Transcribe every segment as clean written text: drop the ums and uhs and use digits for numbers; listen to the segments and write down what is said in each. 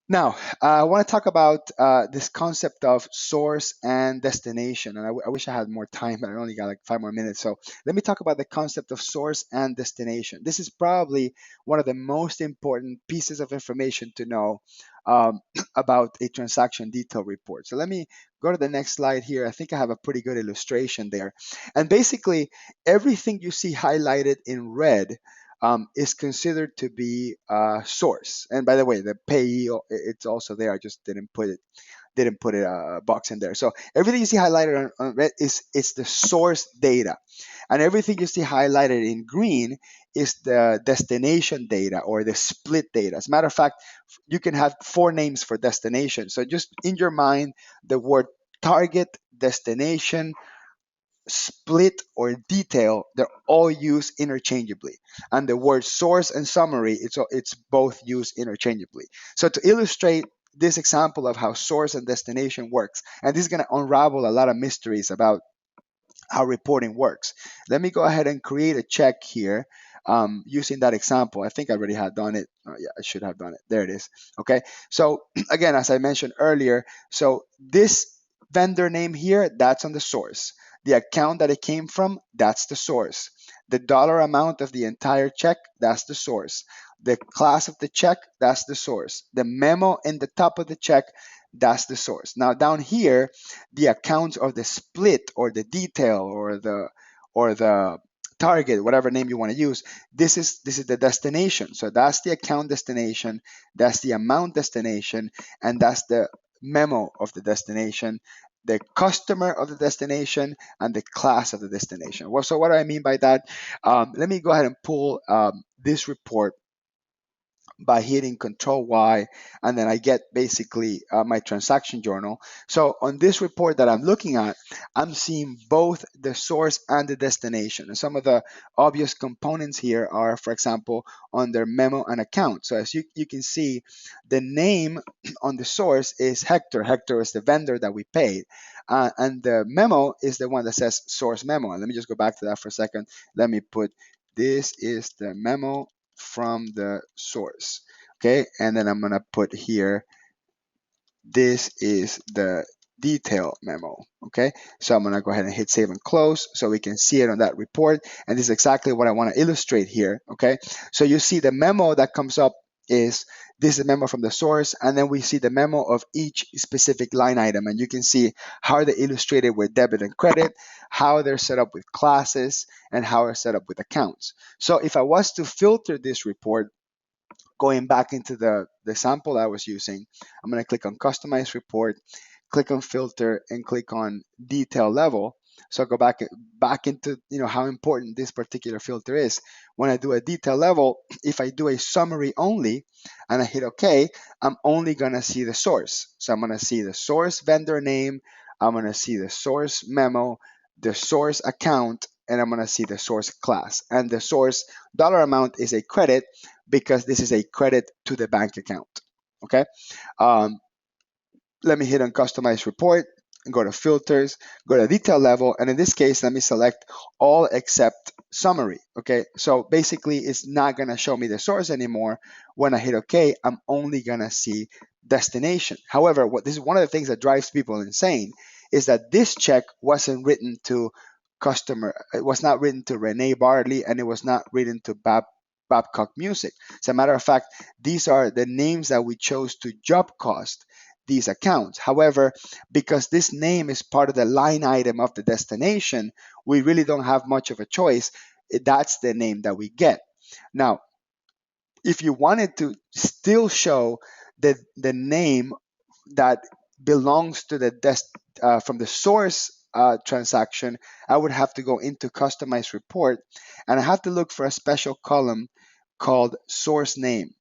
Now, I want to talk about this concept of source and destination. And I wish I had more time, but I only got like 5 more minutes. So let me talk about the concept of source and destination. This is probably one of the most important pieces of information to know about a transaction detail report. So let me go to the next slide here. I think I have a pretty good illustration there. And basically, everything you see highlighted in red is considered to be a source. And by the way, the payee, it's also there. I just didn't put a box in there. So everything you see highlighted on red is it's the source data, and everything you see highlighted in green is the destination data or the split data. As a matter of fact, you can have four names for destination. So just in your mind, the word target, destination, split, or detail, they're all used interchangeably. And the word source and summary, it's both used interchangeably. So to illustrate this example of how source and destination works, and this is going to unravel a lot of mysteries about how reporting works. Let me go ahead and create a check here using that example. I think I already had done it. Oh, yeah, I should have done it. There it is. Okay. So again, as I mentioned earlier, so this vendor name here, that's on the source. The account that it came from, that's the source. The dollar amount of the entire check, that's the source. The class of the check, that's the source. The memo in the top of the check, that's the source. Now down here, the accounts of the split or the detail or the target, whatever name you want to use, this is the destination. So that's the account destination, that's the amount destination, and that's the memo of the destination, the customer of the destination, and the class of the destination. Well, so what do I mean by that? Let me go ahead and pull this report by hitting Control Y, and then I get basically my transaction journal. So on this report that I'm looking at, I'm seeing both the source and the destination. And some of the obvious components here are, for example, under memo and account. So as you can see, the name on the source is Hector. Hector is the vendor that we paid. And the memo is the one that says source memo. And let me just go back to that for a second. Let me put this is the memo from the source. Okay, and then I'm gonna put here, this is the detail memo. Okay, so I'm gonna go ahead and hit save and close so we can see it on that report. And this is exactly what I want to illustrate here. Okay, so you see the memo that comes up is this is a memo from the source, and then we see the memo of each specific line item, and you can see how they're illustrated with debit and credit, how they're set up with classes, and how they're set up with accounts. So if I was to filter this report, going back into the sample I was using, I'm going to click on Customize Report, click on Filter, and click on Detail Level. So I'll go back into how important this particular filter is. When I do a detail level, if I do a summary only and I hit OK, I'm only going to see the source. So I'm going to see the source vendor name, I'm going to see the source memo, the source account, and I'm going to see the source class. And the source dollar amount is a credit because this is a credit to the bank account. Okay. Um, Let me hit on customize report and go to filters, go to detail level. And in this case, let me select all except summary. Okay. So basically it's not going to show me the source anymore. When I hit okay, I'm only going to see destination. However, this is one of the things that drives people insane is that this check wasn't written to customer. It was not written to Renee Bartley, and it was not written to Babcock Music. As a matter of fact, these are the names that we chose to job cost these accounts. However, because this name is part of the line item of the destination, we really don't have much of a choice. That's the name that we get. Now, if you wanted to still show the name that belongs to the from the source transaction, I would have to go into customize report, and I have to look for a special column called source name.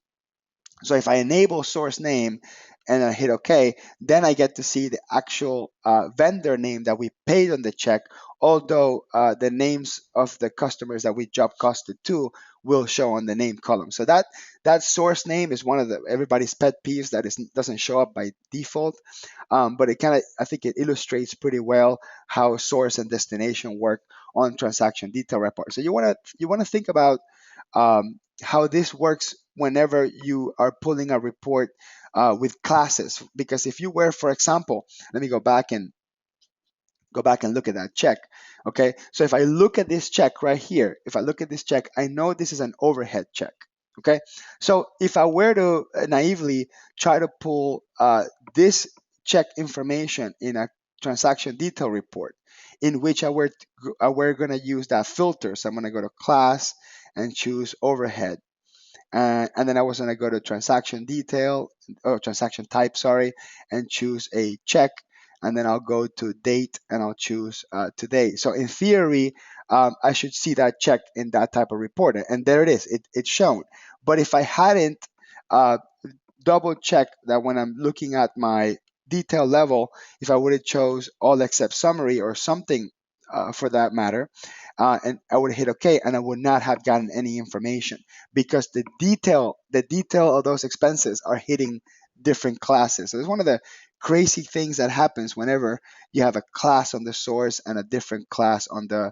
So if I enable source name and I hit OK, then I get to see the actual vendor name that we paid on the check, although the names of the customers that we job costed to will show on the name column. So that source name is one of everybody's pet peeves that doesn't show up by default, but it kind of, I think it illustrates pretty well how source and destination work on transaction detail report. So you want to think about how this works whenever you are pulling a report with classes. Because if you were, for example, let me go back and look at that check. Okay, so if I look at this check right here, if I look at this check, I know this is an overhead check. Okay, so if I were to naively try to pull this check information in a transaction detail report, in which I were going to use that filter, so I'm going to go to class and choose overhead, and then I was going to go to transaction detail or transaction type, sorry, and choose a check. And then I'll go to date and I'll choose today. So in theory, I should see that check in that type of report. And there it is, it's shown. But if I hadn't uh, double check that when I'm looking at my detail level, if I would have chose all except summary or something for that matter, and I would hit OK, and I would not have gotten any information because the detail of those expenses are hitting different classes. So it's one of the crazy things that happens whenever you have a class on the source and a different class on the